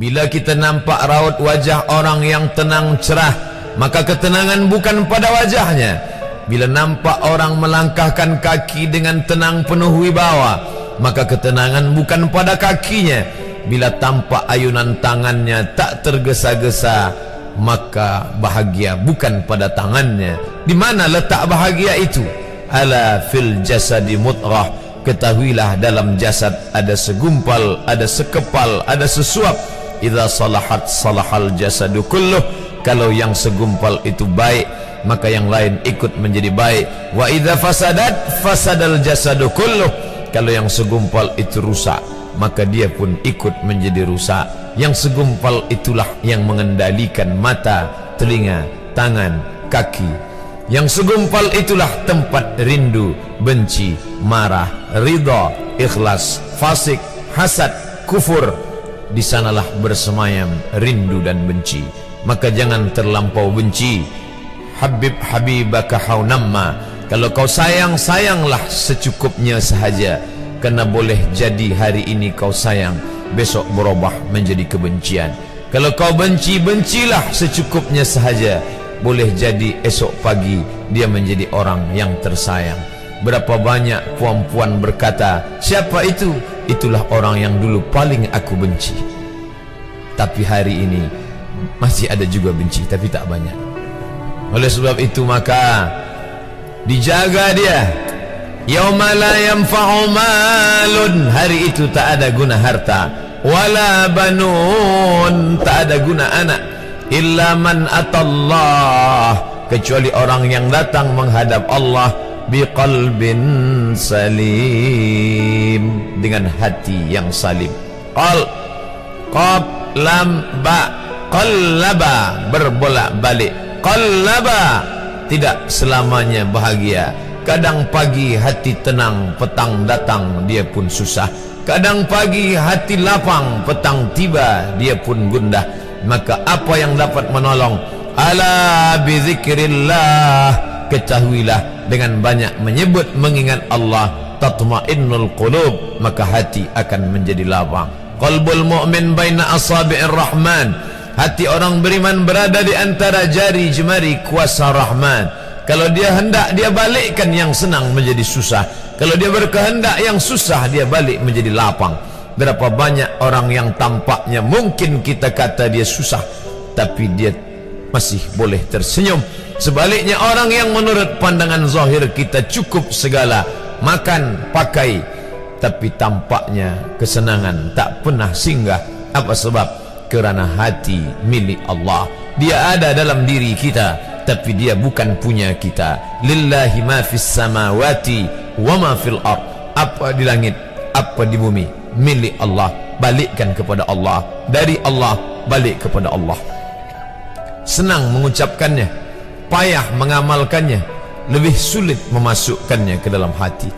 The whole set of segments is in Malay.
Bila kita nampak raut wajah orang yang tenang cerah, maka ketenangan bukan pada wajahnya. Bila nampak orang melangkahkan kaki dengan tenang penuh wibawa, maka ketenangan bukan pada kakinya. Bila tampak ayunan tangannya tak tergesa-gesa, maka bahagia bukan pada tangannya. Di mana letak bahagia itu? Ala fil jasadi mudghah. Ketahuilah dalam jasad ada segumpal, ada sekepal, ada sesuap. Idza salahat salahal jasadu kulluh. Kalau yang segumpal itu baik, maka yang lain ikut menjadi baik. Wa idza fasadat fasadal jasadu kulluh. Kalau yang segumpal itu rusak, maka dia pun ikut menjadi rusak. Yang segumpal itulah yang mengendalikan mata, telinga, tangan, kaki. Yang segumpal itulah tempat rindu, benci, marah, ridha, ikhlas, fasik, hasad, kufur. Di sanalah bersemayam rindu dan benci. Maka jangan terlampau benci. Habib habibaka haunamma. Kalau kau sayang, sayanglah secukupnya sahaja. Karena boleh jadi hari ini kau sayang, besok berubah menjadi kebencian. Kalau kau benci, bencilah secukupnya sahaja. Boleh jadi esok pagi dia menjadi orang yang tersayang. Berapa banyak puan-puan berkata, siapa itu? Itulah orang yang dulu paling aku benci. Tapi hari ini masih ada juga benci, tapi tak banyak. Oleh sebab itu maka dijaga dia. Yauma la yanfa'u malun. Hari itu tak ada guna harta, wala banun, tak ada guna anak, illa man atallah, kecuali orang yang datang menghadap Allah biqalbin salim, dengan hati yang salim. Qab lam ba, qallaba, berbolak-balik. Qallaba, tidak selamanya bahagia. Kadang pagi hati tenang, petang datang dia pun susah. Kadang pagi hati lapang, petang tiba dia pun gundah. Maka apa yang dapat menolong? Ala bizikrillah, ketahuilah dengan banyak menyebut mengingat Allah, tatma'innul qulub, maka hati akan menjadi lapang. Qalbul mu'min baina asabi'ir rahman, hati orang beriman berada di antara jari jemari kuasa Rahman. Kalau dia hendak, dia balikkan yang senang menjadi susah. Kalau dia berkehendak yang susah, dia balik menjadi lapang. Berapa banyak orang yang tampaknya mungkin kita kata dia susah, tapi dia masih boleh tersenyum. Sebaliknya orang yang menurut pandangan zahir kita cukup segala, makan, pakai, tapi tampaknya kesenangan tak pernah singgah. Apa sebab? Kerana hati milik Allah. Dia ada dalam diri kita, tapi dia bukan punya kita. Lillahi ma fis samawati wa ma fil ard. Apa di langit, apa di bumi, milik Allah. Balikkan kepada Allah. Dari Allah balik kepada Allah. Senang mengucapkannya, payah mengamalkannya, lebih sulit memasukkannya ke dalam hati.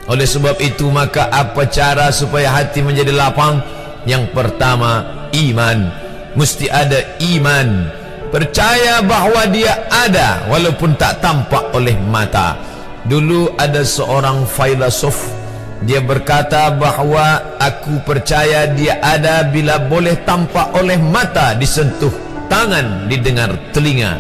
Oleh sebab itu maka apa cara supaya hati menjadi lapang? Yang pertama, iman. Mesti ada iman. Percaya bahawa dia ada walaupun tak tampak oleh mata. Dulu ada seorang filosof, dia berkata bahawa aku percaya dia ada bila boleh tampak oleh mata, disentuh tangan, didengar telinga.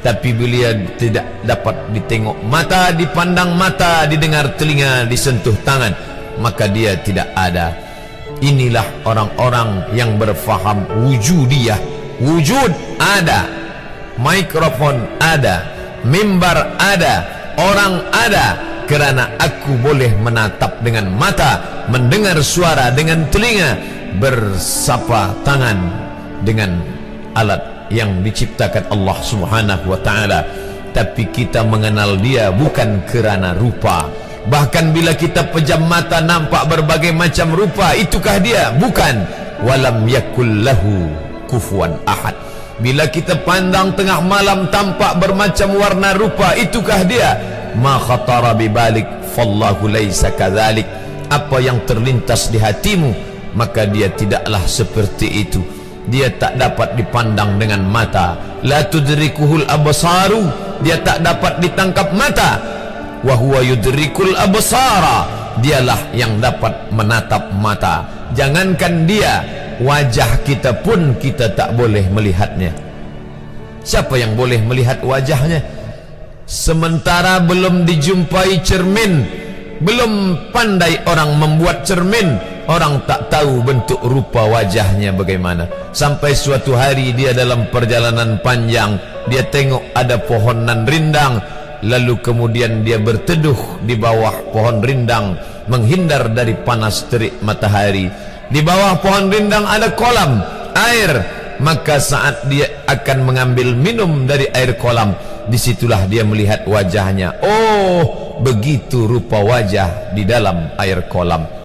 Tapi bila tidak dapat ditengok mata, dipandang mata, didengar telinga, disentuh tangan, maka dia tidak ada. Inilah orang-orang yang berfaham wujudiyah. Wujud ada, mikrofon ada, mimbar ada, orang ada, kerana aku boleh menatap dengan mata, mendengar suara dengan telinga, bersapa tangan dengan alat yang diciptakan Allah Subhanahu wa ta'ala. Tapi kita mengenal dia bukan kerana rupa. Bahkan bila kita pejam mata nampak berbagai macam rupa, itukah dia? Bukan. Walam yakul lahu kufuwan ahad. Bila kita pandang tengah malam tampak bermacam warna rupa, itukah dia? Ma khatara bibalik fallahu laisa kadzalik. Apa yang terlintas di hatimu, maka dia tidaklah seperti itu. Dia tak dapat dipandang dengan mata. La tudrikuhul absaru, dia tak dapat ditangkap mata. Wa huwa yudrikul absara, dialah yang dapat menatap mata. Jangankan dia, wajah kita pun kita tak boleh melihatnya. Siapa yang boleh melihat wajahnya? Sementara belum dijumpai cermin, belum pandai orang membuat cermin, orang tak tahu bentuk rupa wajahnya bagaimana. Sampai suatu hari dia dalam perjalanan panjang, dia tengok ada pohonan rindang, lalu kemudian dia berteduh di bawah pohon rindang, menghindar dari panas terik matahari. Di bawah pohon rindang ada kolam air, maka saat dia akan mengambil minum dari air kolam, disitulah dia melihat wajahnya. Oh, begitu rupa wajah di dalam air kolam.